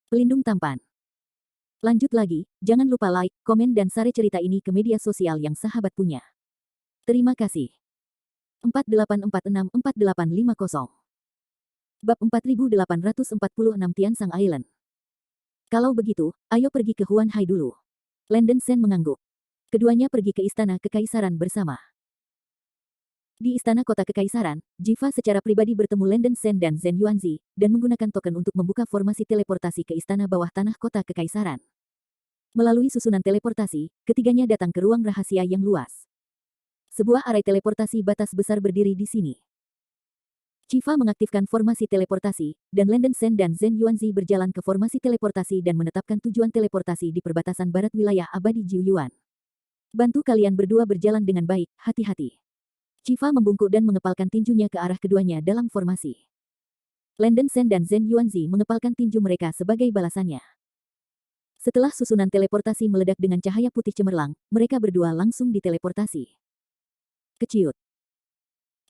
Pelindung tampan. Lanjut lagi, jangan lupa like, komen dan share cerita ini ke media sosial yang sahabat punya. Terima kasih. 48464850. Bab 4846 Tiansang Island. Kalau begitu, ayo pergi ke Huan Hai dulu. Landen Sen mengangguk. Keduanya pergi ke istana kekaisaran bersama. Di istana kota kekaisaran, Jiva secara pribadi bertemu Landen Sen dan Zhen Yuanzi, dan menggunakan token untuk membuka formasi teleportasi ke istana bawah tanah kota kekaisaran. Melalui susunan teleportasi, ketiganya datang ke ruang rahasia yang luas. Sebuah arai teleportasi batas besar berdiri di sini. Jiva mengaktifkan formasi teleportasi, dan Landen Sen dan Zhen Yuanzi berjalan ke formasi teleportasi dan menetapkan tujuan teleportasi di perbatasan barat wilayah abadi Jiuyuan. Bantu kalian berdua berjalan dengan baik, hati-hati. Jiva membungkuk dan mengepalkan tinjunya ke arah keduanya dalam formasi. Landen Sen dan Zhen Yuanzi mengepalkan tinju mereka sebagai balasannya. Setelah susunan teleportasi meledak dengan cahaya putih cemerlang, mereka berdua langsung diteleportasi. Keciut.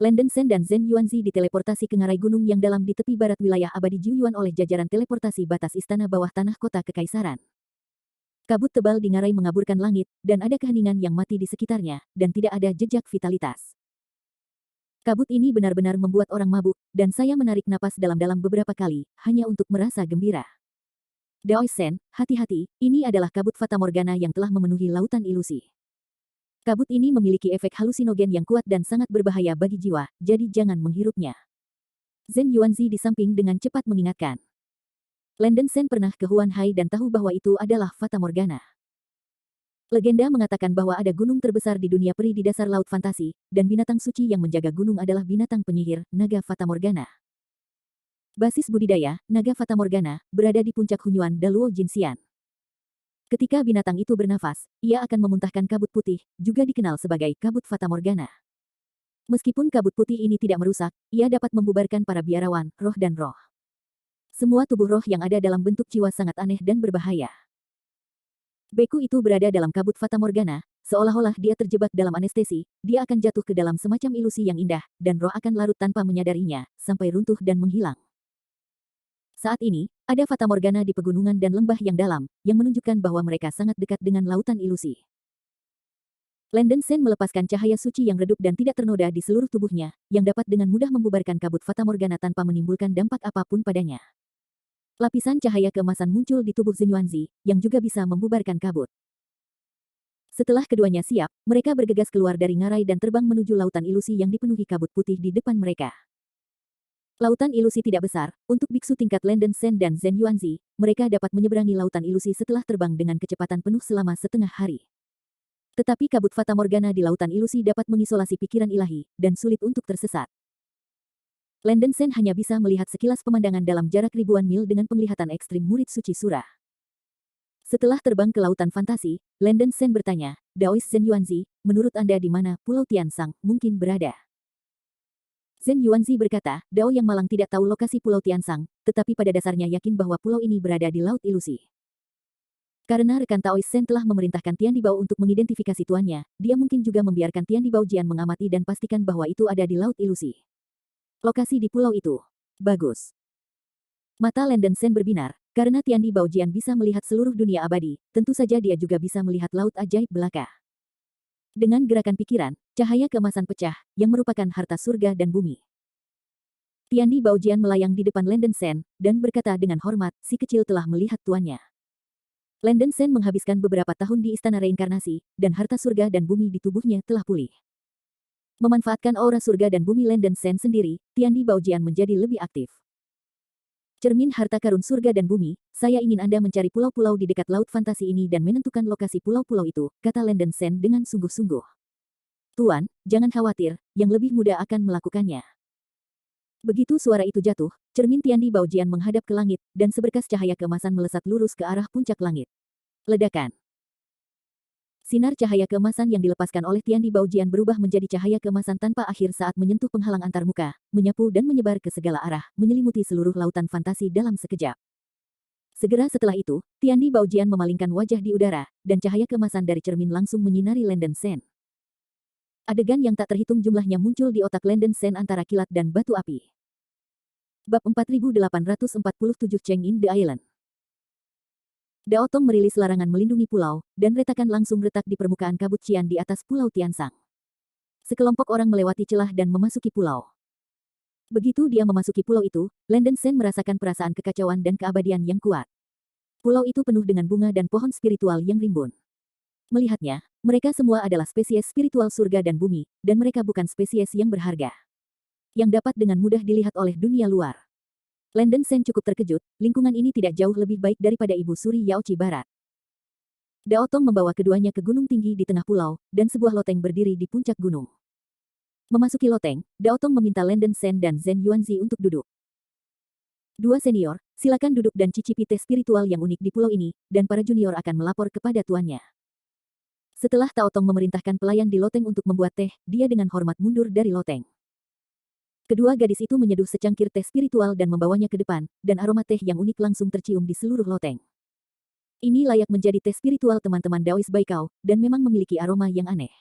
Landen Sen dan Zhen Yuanzi diteleportasi ke ngarai gunung yang dalam di tepi barat wilayah abadi Jiuyuan oleh jajaran teleportasi batas istana bawah tanah kota kekaisaran. Kabut tebal di ngarai mengaburkan langit, dan ada keheningan yang mati di sekitarnya, dan tidak ada jejak vitalitas. Kabut ini benar-benar membuat orang mabuk, dan saya menarik napas dalam-dalam beberapa kali, hanya untuk merasa gembira. Daoi Sen, hati-hati, ini adalah kabut fatamorgana yang telah memenuhi lautan ilusi. Kabut ini memiliki efek halusinogen yang kuat dan sangat berbahaya bagi jiwa, jadi jangan menghirupnya. Zhen Yuanzi di samping dengan cepat mengingatkan. Landen Sen pernah ke Huan Hai dan tahu bahwa itu adalah fatamorgana. Legenda mengatakan bahwa ada gunung terbesar di dunia peri di dasar laut fantasi, dan binatang suci yang menjaga gunung adalah binatang penyihir, naga fatamorgana. Basis budidaya, naga fatamorgana, berada di puncak Hunyuan Daluo Jinxian. Ketika binatang itu bernafas, ia akan memuntahkan kabut putih, juga dikenal sebagai kabut fatamorgana. Meskipun kabut putih ini tidak merusak, ia dapat membubarkan para biarawan, roh dan roh. Semua tubuh roh yang ada dalam bentuk jiwa sangat aneh dan berbahaya. Beku itu berada dalam kabut fatamorgana, seolah-olah dia terjebak dalam anestesi, dia akan jatuh ke dalam semacam ilusi yang indah, dan roh akan larut tanpa menyadarinya, sampai runtuh dan menghilang. Saat ini, ada fatamorgana di pegunungan dan lembah yang dalam, yang menunjukkan bahwa mereka sangat dekat dengan lautan ilusi. Landen Sen melepaskan cahaya suci yang redup dan tidak ternoda di seluruh tubuhnya, yang dapat dengan mudah membubarkan kabut fatamorgana tanpa menimbulkan dampak apapun padanya. Lapisan cahaya keemasan muncul di tubuh Zhen Yuanzi, yang juga bisa membubarkan kabut. Setelah keduanya siap, mereka bergegas keluar dari ngarai dan terbang menuju lautan ilusi yang dipenuhi kabut putih di depan mereka. Lautan ilusi tidak besar, untuk biksu tingkat Landen Sen dan Zhen Yuanzi, mereka dapat menyeberangi lautan ilusi setelah terbang dengan kecepatan penuh selama setengah hari. Tetapi kabut fatamorgana di lautan ilusi dapat mengisolasi pikiran ilahi, dan sulit untuk tersesat. Landen Sen hanya bisa melihat sekilas pemandangan dalam jarak ribuan mil dengan penglihatan ekstrim murid suci surah. Setelah terbang ke lautan fantasi, Landen Sen bertanya, Daois Zhen Yuanzi, menurut Anda di mana Pulau Tiansang mungkin berada? Zhen Yuanzi berkata, Dao yang malang tidak tahu lokasi Pulau Tiansang, tetapi pada dasarnya yakin bahwa pulau ini berada di laut ilusi. Karena rekan Taois Sen telah memerintahkan Tian Dibao untuk mengidentifikasi tuannya, dia mungkin juga membiarkan Tian Dibao Jian mengamati dan pastikan bahwa itu ada di laut ilusi. Lokasi di pulau itu. Bagus. Mata Landen Sen berbinar, karena Tian Dibao Jian bisa melihat seluruh dunia abadi, tentu saja dia juga bisa melihat laut ajaib belaka. Dengan gerakan pikiran, cahaya keemasan pecah, yang merupakan harta surga dan bumi. Tian Dibao Jian melayang di depan Landen Sen, dan berkata dengan hormat, si kecil telah melihat tuannya. Landen Sen menghabiskan beberapa tahun di istana reinkarnasi, dan harta surga dan bumi di tubuhnya telah pulih. Memanfaatkan aura surga dan bumi Landen Sen sendiri, Tian Dibao Jian menjadi lebih aktif. Cermin harta karun surga dan bumi, saya ingin Anda mencari pulau-pulau di dekat laut fantasi ini dan menentukan lokasi pulau-pulau itu, kata Landen Sen dengan sungguh-sungguh. Tuan, jangan khawatir, yang lebih muda akan melakukannya. Begitu suara itu jatuh, cermin Tian Dibao Jian menghadap ke langit, dan seberkas cahaya keemasan melesat lurus ke arah puncak langit. Ledakan. Sinar cahaya keemasan yang dilepaskan oleh Tian Dibao Jian berubah menjadi cahaya keemasan tanpa akhir saat menyentuh penghalang antarmuka, menyapu dan menyebar ke segala arah, menyelimuti seluruh lautan fantasi dalam sekejap. Segera setelah itu, Tian Dibao Jian memalingkan wajah di udara, dan cahaya keemasan dari cermin langsung menyinari Landen Sen. Adegan yang tak terhitung jumlahnya muncul di otak Landen Sen antara kilat dan batu api. Bab 4847 Cheng in the Island. Dao Tong merilis larangan melindungi pulau, dan retakan langsung retak di permukaan kabut cian di atas Pulau Tiansang. Sekelompok orang melewati celah dan memasuki pulau. Begitu dia memasuki pulau itu, Landen Sen merasakan perasaan kekacauan dan keabadian yang kuat. Pulau itu penuh dengan bunga dan pohon spiritual yang rimbun. Melihatnya, mereka semua adalah spesies spiritual surga dan bumi, dan mereka bukan spesies yang berharga, yang dapat dengan mudah dilihat oleh dunia luar. Landen Sen cukup terkejut, lingkungan ini tidak jauh lebih baik daripada Ibu Suri Yaoci Barat. Dao Tong membawa keduanya ke gunung tinggi di tengah pulau, dan sebuah loteng berdiri di puncak gunung. Memasuki loteng, Dao Tong meminta Landen Sen dan Zhen Yuanzi untuk duduk. Dua senior, silakan duduk dan cicipi teh spiritual yang unik di pulau ini, dan para junior akan melapor kepada tuannya. Setelah Dao Tong memerintahkan pelayan di loteng untuk membuat teh, dia dengan hormat mundur dari loteng. Kedua gadis itu menyeduh secangkir teh spiritual dan membawanya ke depan, dan aroma teh yang unik langsung tercium di seluruh loteng. Ini layak menjadi teh spiritual teman-teman Daois Baikao, dan memang memiliki aroma yang aneh.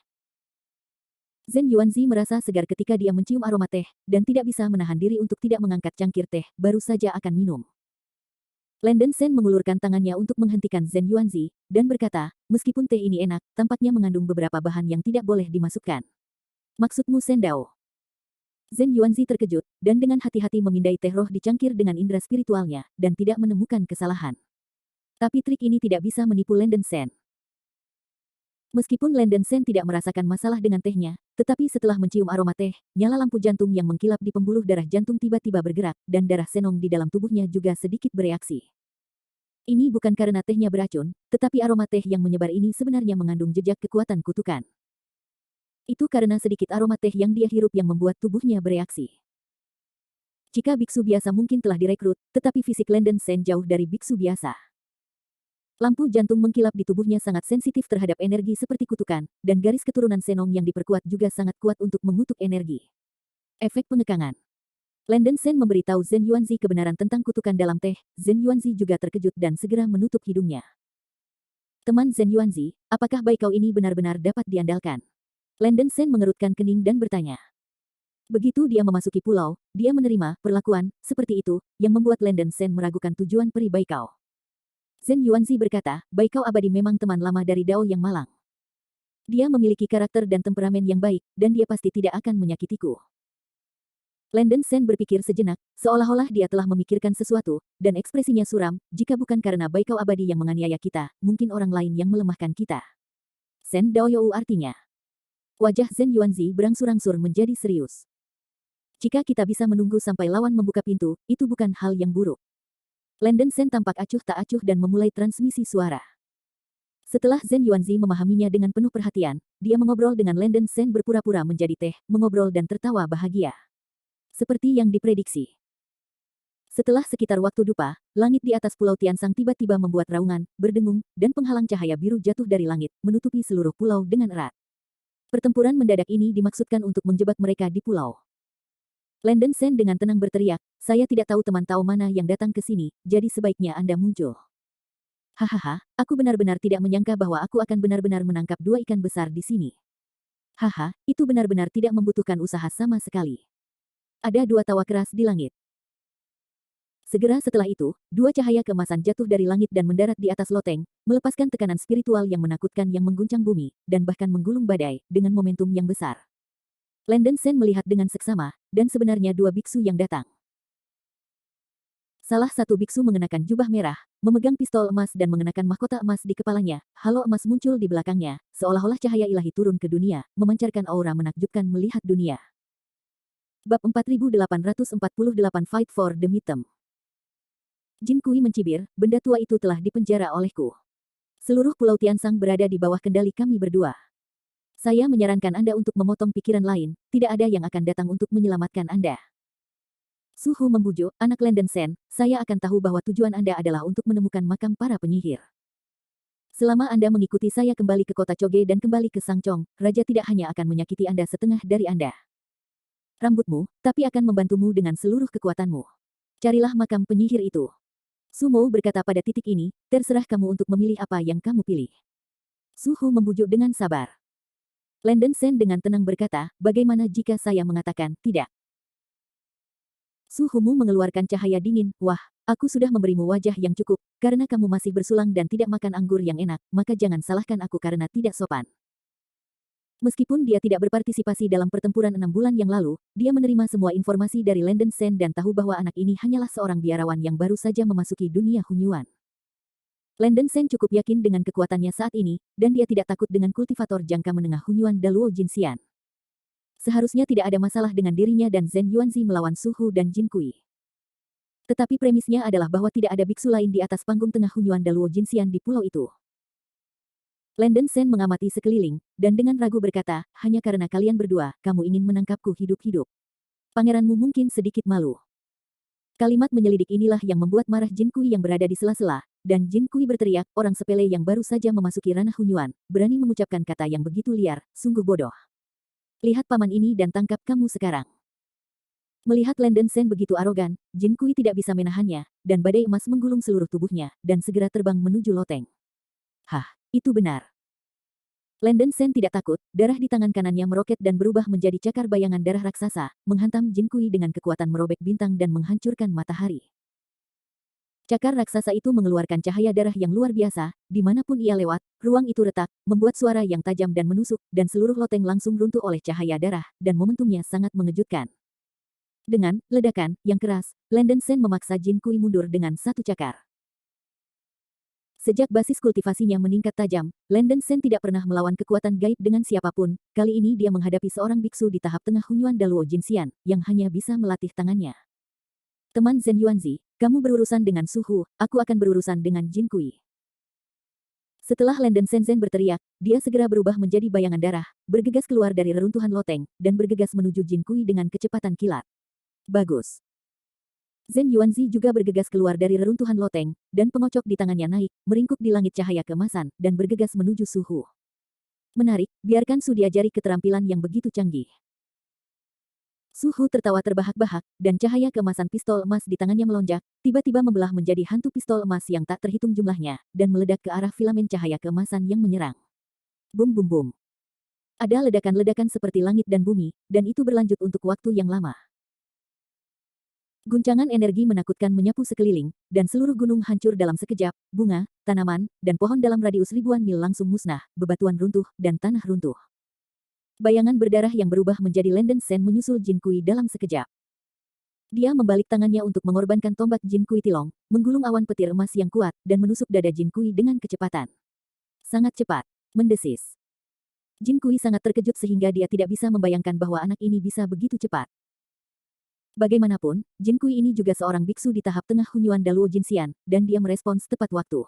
Zhen Yuanzi merasa segar ketika dia mencium aroma teh, dan tidak bisa menahan diri untuk tidak mengangkat cangkir teh, baru saja akan minum. Landen Sen mengulurkan tangannya untuk menghentikan Zhen Yuanzi, dan berkata, meskipun teh ini enak, tampaknya mengandung beberapa bahan yang tidak boleh dimasukkan. Maksudmu Sen Dao? Zhen Yuanzi terkejut, dan dengan hati-hati memindai teh roh di cangkir dengan indera spiritualnya, dan tidak menemukan kesalahan. Tapi trik ini tidak bisa menipu Landen Sen. Meskipun Landen Sen tidak merasakan masalah dengan tehnya, tetapi setelah mencium aroma teh, nyala lampu jantung yang mengkilap di pembuluh darah jantung tiba-tiba bergerak, dan darah senong di dalam tubuhnya juga sedikit bereaksi. Ini bukan karena tehnya beracun, tetapi aroma teh yang menyebar ini sebenarnya mengandung jejak kekuatan kutukan. Itu karena sedikit aroma teh yang dia hirup yang membuat tubuhnya bereaksi. Jika biksu biasa mungkin telah direkrut, tetapi fisik Landen Sen jauh dari biksu biasa. Lampu jantung mengkilap di tubuhnya sangat sensitif terhadap energi seperti kutukan, dan garis keturunan Senong yang diperkuat juga sangat kuat untuk mengutuk energi. Efek pengekangan. Landen Sen memberitahu Zhen Yuanzi kebenaran tentang kutukan dalam teh, Zhen Yuanzi juga terkejut dan segera menutup hidungnya. Teman Zhen Yuanzi, apakah Baikao ini benar-benar dapat diandalkan? Landen Sen mengerutkan kening dan bertanya. Begitu dia memasuki pulau, dia menerima perlakuan seperti itu, yang membuat Landen Sen meragukan tujuan peri Baikao. Zhen Yuanzi berkata, Baikao abadi memang teman lama dari Dao yang malang. Dia memiliki karakter dan temperamen yang baik, dan dia pasti tidak akan menyakitiku. Landen Sen berpikir sejenak, seolah-olah dia telah memikirkan sesuatu, dan ekspresinya suram, jika bukan karena Baikao abadi yang menganiaya kita, mungkin orang lain yang melemahkan kita. Sen Daoyou artinya. Wajah Zhen Yuanzi berangsur-angsur menjadi serius. Jika kita bisa menunggu sampai lawan membuka pintu, itu bukan hal yang buruk. Landen Sen tampak acuh tak acuh dan memulai transmisi suara. Setelah Zhen Yuanzi memahaminya dengan penuh perhatian, dia mengobrol dengan Landen Sen berpura-pura menjadi teh, mengobrol dan tertawa bahagia. Seperti yang diprediksi. Setelah sekitar waktu dupa, langit di atas Pulau Tiansang tiba-tiba membuat raungan, berdengung, dan penghalang cahaya biru jatuh dari langit, menutupi seluruh pulau dengan erat. Pertempuran mendadak ini dimaksudkan untuk menjebak mereka di pulau. Landen Sen dengan tenang berteriak, saya tidak tahu teman Tao mana yang datang ke sini, jadi sebaiknya Anda muncul. Hahaha, aku benar-benar tidak menyangka bahwa aku akan benar-benar menangkap dua ikan besar di sini. Haha, itu benar-benar tidak membutuhkan usaha sama sekali. Ada dua tawa keras di langit. Segera setelah itu, dua cahaya keemasan jatuh dari langit dan mendarat di atas loteng, melepaskan tekanan spiritual yang menakutkan yang mengguncang bumi, dan bahkan menggulung badai, dengan momentum yang besar. Landen Sen melihat dengan seksama, dan sebenarnya dua biksu yang datang. Salah satu biksu mengenakan jubah merah, memegang pistol emas dan mengenakan mahkota emas di kepalanya, halo emas muncul di belakangnya, seolah-olah cahaya ilahi turun ke dunia, memancarkan aura menakjubkan melihat dunia. Bab 4848 Fight for the Mitem. Jin Kui mencibir, benda tua itu telah dipenjara olehku. Seluruh Pulau Tiansang berada di bawah kendali kami berdua. Saya menyarankan Anda untuk memotong pikiran lain, tidak ada yang akan datang untuk menyelamatkan Anda. Suhu membujuk, anak Landen Sen, saya akan tahu bahwa tujuan Anda adalah untuk menemukan makam para penyihir. Selama Anda mengikuti saya kembali ke kota Choge dan kembali ke Sangchong, Raja tidak hanya akan menyakiti Anda setengah dari Anda. Rambutmu, tapi akan membantumu dengan seluruh kekuatanmu. Carilah makam penyihir itu. Sumo berkata pada titik ini, terserah kamu untuk memilih apa yang kamu pilih. Suhu membujuk dengan sabar. Landen Sen dengan tenang berkata, bagaimana jika saya mengatakan tidak? Suhumu mengeluarkan cahaya dingin, wah, Aku sudah memberimu wajah yang cukup, karena kamu masih bersulang dan tidak makan anggur yang enak, maka jangan salahkan aku karena tidak sopan. Meskipun dia tidak berpartisipasi dalam pertempuran 6 bulan yang lalu, dia menerima semua informasi dari Landen Sen dan tahu bahwa anak ini hanyalah seorang biarawan yang baru saja memasuki dunia Hunyuan. Landen Sen cukup yakin dengan kekuatannya saat ini, dan dia tidak takut dengan kultivator jangka menengah Hunyuan Daluo Jinxian. Seharusnya tidak ada masalah dengan dirinya dan Zhen Yuanzi melawan Su Hu dan Jin Kui. Tetapi premisnya adalah bahwa tidak ada biksu lain di atas panggung tengah Hunyuan Daluo Jinxian di pulau itu. Landen Sen mengamati sekeliling, dan dengan ragu berkata, hanya karena kalian berdua, kamu ingin menangkapku hidup-hidup. Pangeranmu mungkin sedikit malu. Kalimat menyelidik inilah yang membuat marah Jin Kui yang berada di sela-sela, dan Jin Kui berteriak, orang sepele yang baru saja memasuki ranah Hunyuan, berani mengucapkan kata yang begitu liar, sungguh bodoh. Lihat paman ini dan tangkap kamu sekarang. Melihat Landen Sen begitu arogan, Jin Kui tidak bisa menahannya, dan badai emas menggulung seluruh tubuhnya, dan segera terbang menuju loteng. Hah, itu benar. Landen Sen tidak takut, darah di tangan kanannya meroket dan berubah menjadi cakar bayangan darah raksasa, menghantam Jin Kui dengan kekuatan merobek bintang dan menghancurkan matahari. Cakar raksasa itu mengeluarkan cahaya darah yang luar biasa, dimanapun ia lewat, ruang itu retak, membuat suara yang tajam dan menusuk, dan seluruh loteng langsung runtuh oleh cahaya darah, dan momentumnya sangat mengejutkan. Dengan ledakan yang keras, Landen Sen memaksa Jin Kui mundur dengan satu cakar. Sejak basis kultivasinya meningkat tajam, Landen Sen tidak pernah melawan kekuatan gaib dengan siapapun. Kali ini dia menghadapi seorang biksu di tahap tengah Hunyuan Daluo Jinxian, yang hanya bisa melatih tangannya. Teman Zhen Yuanzi, kamu berurusan dengan Su Hu, aku akan berurusan dengan Jin Kui. Setelah Landen Sen berteriak, dia segera berubah menjadi bayangan darah, bergegas keluar dari reruntuhan loteng, dan bergegas menuju Jin Kui dengan kecepatan kilat. Bagus. Zhen Yuanzi juga bergegas keluar dari reruntuhan loteng, dan pengocok di tangannya naik, meringkuk di langit cahaya keemasan, dan bergegas menuju Su Hu. Menarik, biarkan Su diajari keterampilan yang begitu canggih. Su Hu tertawa terbahak-bahak, dan cahaya keemasan pistol emas di tangannya melonjak, tiba-tiba membelah menjadi hantu pistol emas yang tak terhitung jumlahnya, dan meledak ke arah filamen cahaya keemasan yang menyerang. Bum bum bum. Ada ledakan-ledakan seperti langit dan bumi, dan itu berlanjut untuk waktu yang lama. Guncangan energi menakutkan menyapu sekeliling, dan seluruh gunung hancur dalam sekejap, bunga, tanaman, dan pohon dalam radius ribuan mil langsung musnah, bebatuan runtuh, dan tanah runtuh. Bayangan berdarah yang berubah menjadi Landen Sen menyusul Jin Kui dalam sekejap. Dia membalik tangannya untuk mengorbankan tombak Jin Kui Tilong, menggulung awan petir emas yang kuat, dan menusuk dada Jin Kui dengan kecepatan. Sangat cepat, mendesis. Jin Kui sangat terkejut sehingga dia tidak bisa membayangkan bahwa anak ini bisa begitu cepat. Bagaimanapun, Jin Kui ini juga seorang biksu di tahap tengah Hunyuan Daluo Jinxian, dan dia merespons tepat waktu.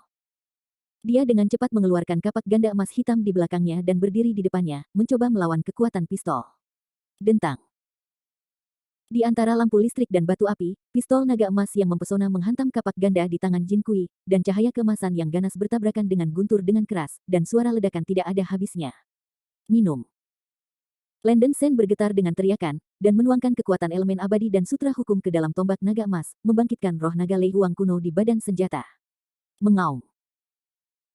Dia dengan cepat mengeluarkan kapak ganda emas hitam di belakangnya dan berdiri di depannya, mencoba melawan kekuatan pistol. Dentang. Di antara lampu listrik dan batu api, pistol naga emas yang mempesona menghantam kapak ganda di tangan Jin Kui, dan cahaya keemasan yang ganas bertabrakan dengan guntur dengan keras, dan suara ledakan tidak ada habisnya. Minum. Landen Sen bergetar dengan teriakan, dan menuangkan kekuatan elemen abadi dan sutra hukum ke dalam tombak naga emas, membangkitkan roh naga Lei Huang kuno di badan senjata. Mengaum.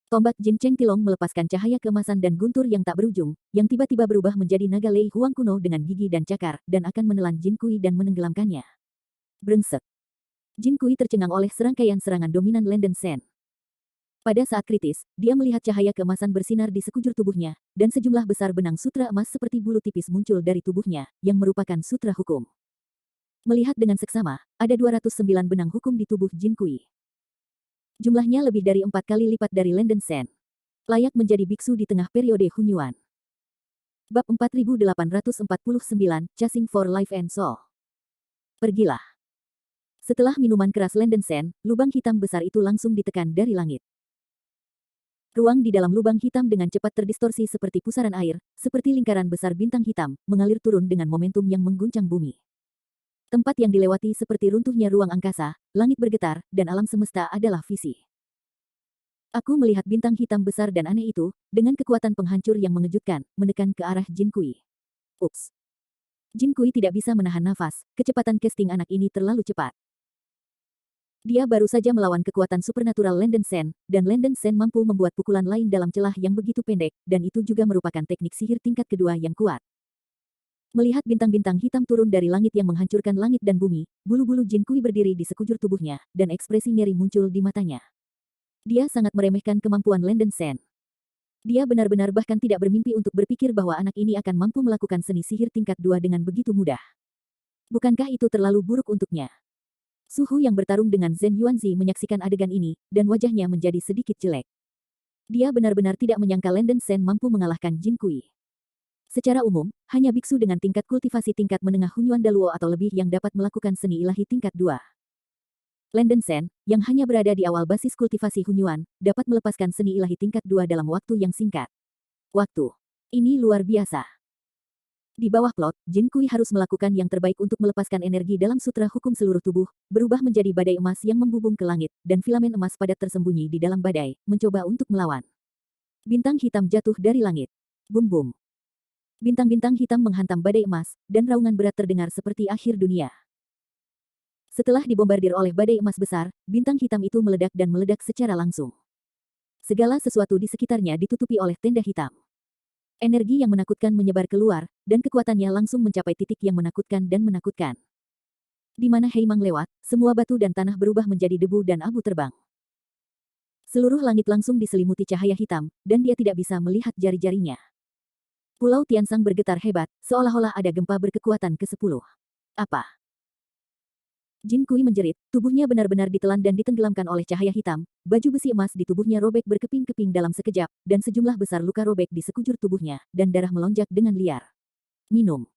Tombak Jin Cheng Tilong melepaskan cahaya keemasan dan guntur yang tak berujung, yang tiba-tiba berubah menjadi naga Lei Huang kuno dengan gigi dan cakar, dan akan menelan Jin Kui dan menenggelamkannya. Brengsek. Jin Kui tercengang oleh serangkaian serangan dominan Landen Sen. Pada saat kritis, dia melihat cahaya keemasan bersinar di sekujur tubuhnya, dan sejumlah besar benang sutra emas seperti bulu tipis muncul dari tubuhnya, yang merupakan sutra hukum. Melihat dengan seksama, ada 209 benang hukum di tubuh Jin Kui. Jumlahnya lebih dari 4 kali lipat dari Landen Sen. Layak menjadi biksu di tengah periode Hunyuan. Bab 4849, Chasing for Life and Soul. Pergilah. Setelah minuman keras Landen Sen, lubang hitam besar itu langsung ditekan dari langit. Ruang di dalam lubang hitam dengan cepat terdistorsi seperti pusaran air, seperti lingkaran besar bintang hitam, mengalir turun dengan momentum yang mengguncang bumi. Tempat yang dilewati seperti runtuhnya ruang angkasa, langit bergetar, dan alam semesta adalah visi. Aku melihat bintang hitam besar dan aneh itu, dengan kekuatan penghancur yang mengejutkan, menekan ke arah Jin Kui. Ups. Jin Kui tidak bisa menahan nafas, kecepatan casting anak ini terlalu cepat. Dia baru saja melawan kekuatan supernatural Landen Sen, dan Landen Sen mampu membuat pukulan lain dalam celah yang begitu pendek, dan itu juga merupakan teknik sihir tingkat kedua yang kuat. Melihat bintang-bintang hitam turun dari langit yang menghancurkan langit dan bumi, bulu-bulu Jin Kui berdiri di sekujur tubuhnya, dan ekspresi ngeri muncul di matanya. Dia sangat meremehkan kemampuan Landen Sen. Dia benar-benar bahkan tidak bermimpi untuk berpikir bahwa anak ini akan mampu melakukan seni sihir tingkat 2 dengan begitu mudah. Bukankah itu terlalu buruk untuknya? Suhu yang bertarung dengan Zhen Yuanzi menyaksikan adegan ini, dan wajahnya menjadi sedikit jelek. Dia benar-benar tidak menyangka Landen Sen mampu mengalahkan Jin Kui. Secara umum, hanya biksu dengan tingkat kultivasi tingkat menengah Hunyuan Daluo atau lebih yang dapat melakukan seni ilahi tingkat 2. Landen Sen, yang hanya berada di awal basis kultivasi Hunyuan, dapat melepaskan seni ilahi tingkat 2 dalam waktu yang singkat. Waktu ini luar biasa. Di bawah plot, Jin Kui harus melakukan yang terbaik untuk melepaskan energi dalam sutra hukum seluruh tubuh, berubah menjadi badai emas yang membubung ke langit, dan filamen emas padat tersembunyi di dalam badai, mencoba untuk melawan. Bintang hitam jatuh dari langit. Bum bum. Bintang-bintang hitam menghantam badai emas, dan raungan berat terdengar seperti akhir dunia. Setelah dibombardir oleh badai emas besar, bintang hitam itu meledak dan meledak secara langsung. Segala sesuatu di sekitarnya ditutupi oleh tenda hitam. Energi yang menakutkan menyebar keluar, dan kekuatannya langsung mencapai titik yang menakutkan dan menakutkan. Di mana Heimang lewat, semua batu dan tanah berubah menjadi debu dan abu terbang. Seluruh langit langsung diselimuti cahaya hitam, dan dia tidak bisa melihat jari-jarinya. Pulau Tiansang bergetar hebat, seolah-olah ada gempa berkekuatan ke-10. Apa? Jin Kui menjerit, tubuhnya benar-benar ditelan dan ditenggelamkan oleh cahaya hitam, baju besi emas di tubuhnya robek berkeping-keping dalam sekejap, dan sejumlah besar luka robek di sekujur tubuhnya, dan darah melonjak dengan liar. Minum.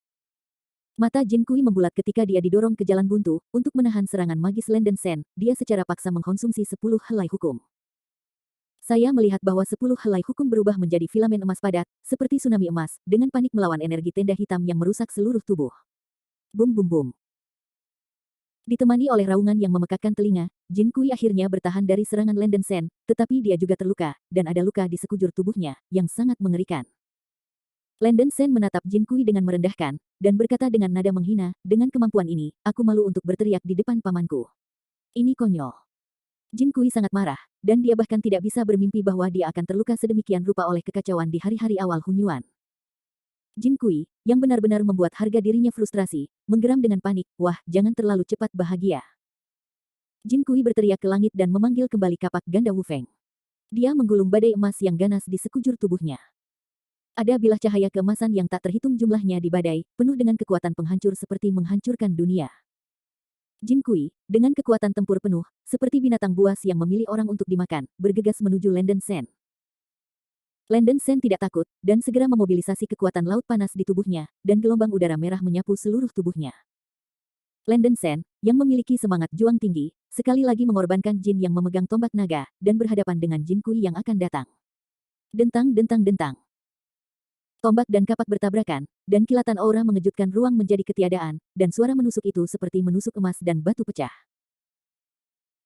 Mata Jin Kui membulat ketika dia didorong ke jalan buntu, untuk menahan serangan magis Landen Sen, dia secara paksa mengkonsumsi 10 helai hukum. Saya melihat bahwa 10 helai hukum berubah menjadi filamen emas padat, seperti tsunami emas, dengan panik melawan energi tenda hitam yang merusak seluruh tubuh. Bum bum bum. Ditemani oleh raungan yang memekakkan telinga, Jin Kui akhirnya bertahan dari serangan Landen Sen, tetapi dia juga terluka, dan ada luka di sekujur tubuhnya, yang sangat mengerikan. Landen Sen menatap Jin Kui dengan merendahkan, dan berkata dengan nada menghina, dengan kemampuan ini, aku malu untuk berteriak di depan pamanku. Ini konyol. Jin Kui sangat marah, dan dia bahkan tidak bisa bermimpi bahwa dia akan terluka sedemikian rupa oleh kekacauan di hari-hari awal Hunyuan. Jin Kui, yang benar-benar membuat harga dirinya frustrasi, menggeram dengan panik, wah, jangan terlalu cepat bahagia. Jin Kui berteriak ke langit dan memanggil kembali kapak ganda Wu Feng. Dia menggulung badai emas yang ganas di sekujur tubuhnya. Ada bilah cahaya keemasan yang tak terhitung jumlahnya di badai, penuh dengan kekuatan penghancur seperti menghancurkan dunia. Jin Kui, dengan kekuatan tempur penuh, seperti binatang buas yang memilih orang untuk dimakan, bergegas menuju Landen Sen. Landen Sen tidak takut, dan segera memobilisasi kekuatan laut panas di tubuhnya, dan gelombang udara merah menyapu seluruh tubuhnya. Landen Sen, yang memiliki semangat juang tinggi, sekali lagi mengorbankan Jin yang memegang tombak naga, dan berhadapan dengan Jin Kui yang akan datang. Dentang dentang dentang. Tombak dan kapak bertabrakan, dan kilatan aura mengejutkan ruang menjadi ketiadaan, dan suara menusuk itu seperti menusuk emas dan batu pecah.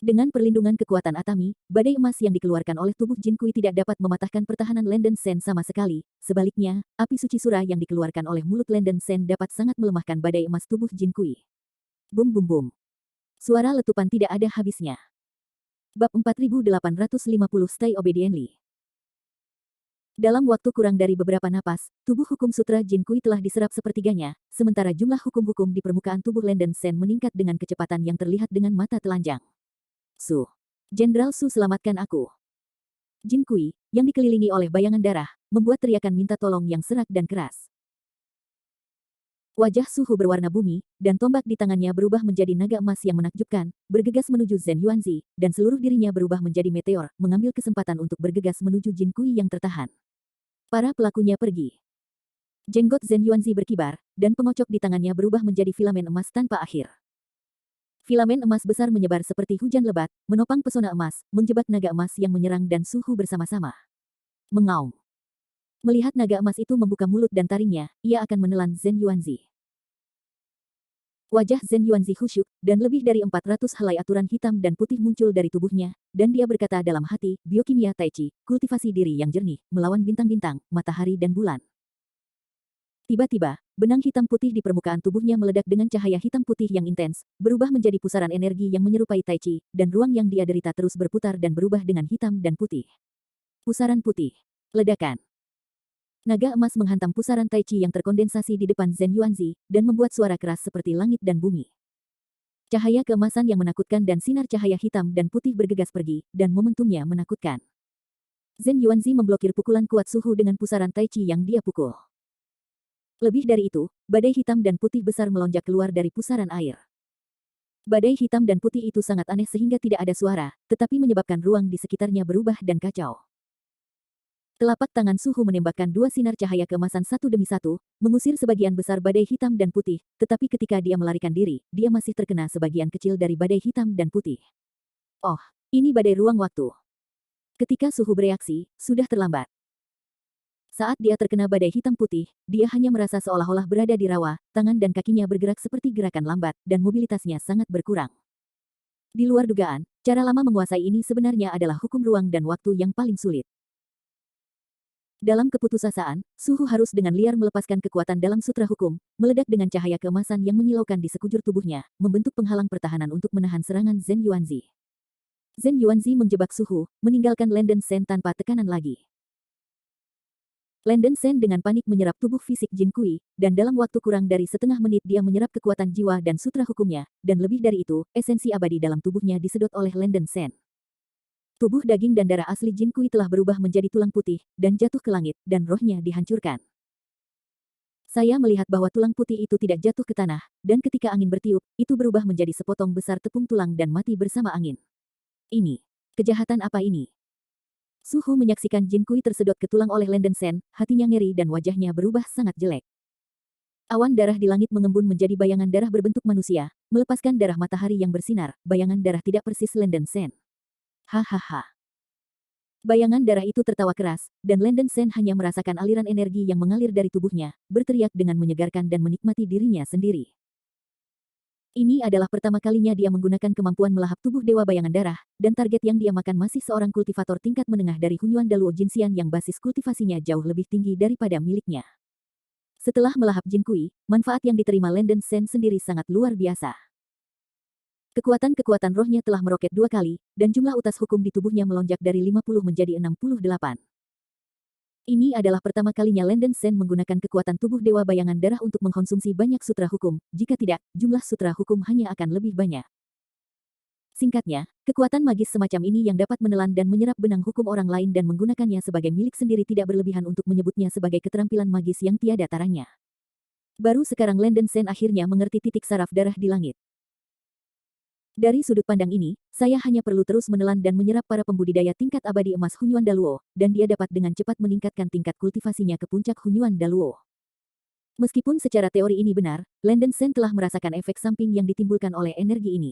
Dengan perlindungan kekuatan Atami, badai emas yang dikeluarkan oleh tubuh Jin Kui tidak dapat mematahkan pertahanan Landen Sen sama sekali. Sebaliknya, api suci sura yang dikeluarkan oleh mulut Landen Sen dapat sangat melemahkan badai emas tubuh Jin Kui. Bum bum bum. Suara letupan tidak ada habisnya. Bab 4850 Stay Obediently. Dalam waktu kurang dari beberapa napas, tubuh hukum sutra Jin Kui telah diserap sepertiganya, sementara jumlah hukum-hukum di permukaan tubuh Landen Sen meningkat dengan kecepatan yang terlihat dengan mata telanjang. Su. Jenderal Su, selamatkan aku. Jin Kui, yang dikelilingi oleh bayangan darah, membuat teriakan minta tolong yang serak dan keras. Wajah Suhu berwarna bumi, dan tombak di tangannya berubah menjadi naga emas yang menakjubkan, bergegas menuju Zhen Yuanzi, dan seluruh dirinya berubah menjadi meteor, mengambil kesempatan untuk bergegas menuju Jin Kui yang tertahan. Para pelakunya pergi. Jenggot Zhen Yuanzi berkibar, dan pengocok di tangannya berubah menjadi filamen emas tanpa akhir. Filamen emas besar menyebar seperti hujan lebat, menopang pesona emas, menjebak naga emas yang menyerang dan Suhu bersama-sama. Mengaum. Melihat naga emas itu membuka mulut dan taringnya, ia akan menelan Zhen Yuanzi. Wajah Zhen Yuanzi khusyuk, dan lebih dari 400 helai aturan hitam dan putih muncul dari tubuhnya, dan dia berkata dalam hati, biokimia Tai Chi, kultivasi diri yang jernih, melawan bintang-bintang, matahari dan bulan. Tiba-tiba, benang hitam putih di permukaan tubuhnya meledak dengan cahaya hitam putih yang intens, berubah menjadi pusaran energi yang menyerupai Tai Chi, dan ruang yang dia derita terus berputar dan berubah dengan hitam dan putih. Pusaran putih. Ledakan. Naga emas menghantam pusaran Tai Chi yang terkondensasi di depan Zhen Yuanzi, dan membuat suara keras seperti langit dan bumi. Cahaya keemasan yang menakutkan dan sinar cahaya hitam dan putih bergegas pergi, dan momentumnya menakutkan. Zhen Yuanzi memblokir pukulan kuat suhu dengan pusaran Tai Chi yang dia pukul. Lebih dari itu, badai hitam dan putih besar melonjak keluar dari pusaran air. Badai hitam dan putih itu sangat aneh sehingga tidak ada suara, tetapi menyebabkan ruang di sekitarnya berubah dan kacau. Telapak tangan suhu menembakkan dua sinar cahaya keemasan satu demi satu, mengusir sebagian besar badai hitam dan putih, tetapi ketika dia melarikan diri, dia masih terkena sebagian kecil dari badai hitam dan putih. Oh, ini badai ruang waktu. Ketika suhu bereaksi, sudah terlambat. Saat dia terkena badai hitam putih, dia hanya merasa seolah-olah berada di rawa, tangan dan kakinya bergerak seperti gerakan lambat, dan mobilitasnya sangat berkurang. Di luar dugaan, cara lama menguasai ini sebenarnya adalah hukum ruang dan waktu yang paling sulit. Dalam keputusasaan, suhu harus dengan liar melepaskan kekuatan dalam sutra hukum, meledak dengan cahaya keemasan yang menyilaukan di sekujur tubuhnya, membentuk penghalang pertahanan untuk menahan serangan Zhen Yuanzi. Zhen Yuanzi menjebak suhu, meninggalkan Landen Shen tanpa tekanan lagi. Landen Shen dengan panik menyerap tubuh fisik Jin Kui, dan dalam waktu kurang dari setengah menit dia menyerap kekuatan jiwa dan sutra hukumnya, dan lebih dari itu, esensi abadi dalam tubuhnya disedot oleh Landen Shen. Tubuh daging dan darah asli Jin Kui telah berubah menjadi tulang putih, dan jatuh ke langit, dan rohnya dihancurkan. Saya melihat bahwa tulang putih itu tidak jatuh ke tanah, dan ketika angin bertiup, itu berubah menjadi sepotong besar tepung tulang dan mati bersama angin. Ini, kejahatan apa ini? Suhu menyaksikan Jin Kui tersedot ke tulang oleh Landen Shen, hatinya ngeri dan wajahnya berubah sangat jelek. Awan darah di langit mengembun menjadi bayangan darah berbentuk manusia, melepaskan darah matahari yang bersinar, bayangan darah tidak persis Landen Shen. Hahaha. Bayangan darah itu tertawa keras, dan Landen Shen hanya merasakan aliran energi yang mengalir dari tubuhnya, berteriak dengan menyegarkan dan menikmati dirinya sendiri. Ini adalah pertama kalinya dia menggunakan kemampuan melahap tubuh Dewa Bayangan Darah, dan target yang dia makan masih seorang kultivator tingkat menengah dari Hunyuan Daluo Jinxian yang basis kultivasinya jauh lebih tinggi daripada miliknya. Setelah melahap Jin Kui, manfaat yang diterima Landen Shen sendiri sangat luar biasa. Kekuatan-kekuatan rohnya telah meroket 2 kali, dan jumlah utas hukum di tubuhnya melonjak dari 50 menjadi 68. Ini adalah pertama kalinya Landen Shen menggunakan kekuatan tubuh Dewa Bayangan Darah untuk mengkonsumsi banyak sutra hukum, jika tidak, jumlah sutra hukum hanya akan lebih banyak. Singkatnya, kekuatan magis semacam ini yang dapat menelan dan menyerap benang hukum orang lain dan menggunakannya sebagai milik sendiri tidak berlebihan untuk menyebutnya sebagai keterampilan magis yang tiada taranya. Baru sekarang Landen Shen akhirnya mengerti titik saraf darah di langit. Dari sudut pandang ini, saya hanya perlu terus menelan dan menyerap para pembudidaya tingkat abadi emas Hunyuan Daluo, dan dia dapat dengan cepat meningkatkan tingkat kultivasinya ke puncak Hunyuan Daluo. Meskipun secara teori ini benar, Landen Shen telah merasakan efek samping yang ditimbulkan oleh energi ini.